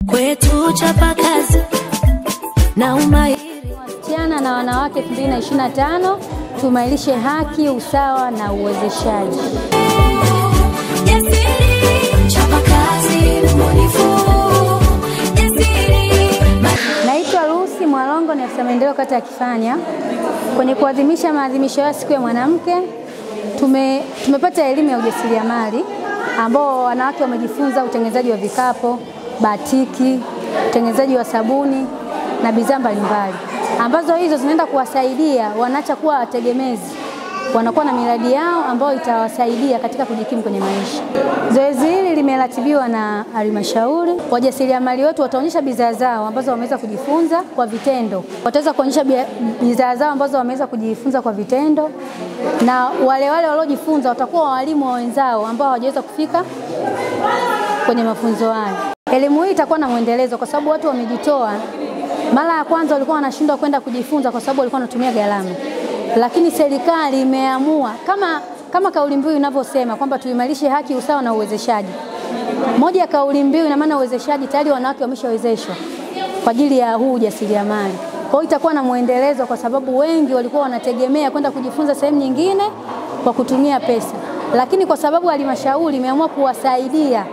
Kwetu chapa kazi na umahiri. Wasichana na wanawake 2025 tumailishe haki, usawa na uwezeshaji. Chapa kazi mbunifu. Naitwa Lucy Mwalongo, ni afisa maendeleo kata ya Kifanya. Kwenye kuadhimisha maadhimisho ya siku ya mwanamke, tumepata elimu ya ujasiriamali ambao wanawake wamejifunza utengenezaji wa vikapo, batiki, utengenezaji wa sabuni na bidhaa mbalimbali, ambazo hizo zinaenda kuwasaidia wanaacha kuwa wategemezi, wanakuwa na miradi yao ambayo itawasaidia katika kujikimu kwenye maisha. Zoezi hili limeratibiwa na halmashauri. Wajasiriamali wetu wataonyesha bidhaa zao ambazo wameweza kujifunza kwa vitendo. Wataweza kuonyesha bidhaa zao ambazo wameweza kujifunza kwa vitendo, na wale waliojifunza watakuwa walimu wa wenzao ambao hawajaweza kufika kwenye mafunzo hayo. Elimu hii itakuwa na muendelezo kwa sababu watu wamejitoa. Mara ya kwanza walikuwa wanashindwa kwenda kujifunza kwa sababu walikuwa wanatumia gharama. Lakini serikali imeamua kama kauli mbiu inavyosema kwamba tuimarishe haki, usawa na uwezeshaji. Moja ya kauli mbiu ina maana uwezeshaji, tayari wanawake wameshawezeshwa kwa ajili ya huu ujasiriamali. Kwa hiyo itakuwa na muendelezo kwa sababu wengi walikuwa wanategemea kwenda kujifunza sehemu nyingine kwa kutumia pesa. Lakini kwa sababu halmashauri imeamua kuwasaidia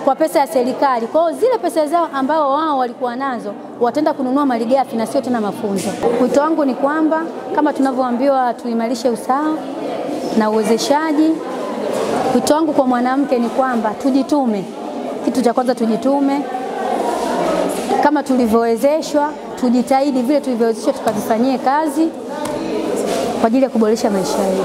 kwa pesa ya serikali, kwa hiyo zile pesa zao ambao wao walikuwa nazo wataenda kununua malighafi na sio tena mafunzo. Wito wangu ni kwamba kama tunavyoambiwa tuimarishe usawa na uwezeshaji, wito wangu kwa mwanamke ni kwamba tujitume. Kitu cha kwanza tujitume, kama tulivyowezeshwa tujitahidi vile tulivyowezeshwa tukavifanyie kazi kwa ajili ya kuboresha maisha yetu.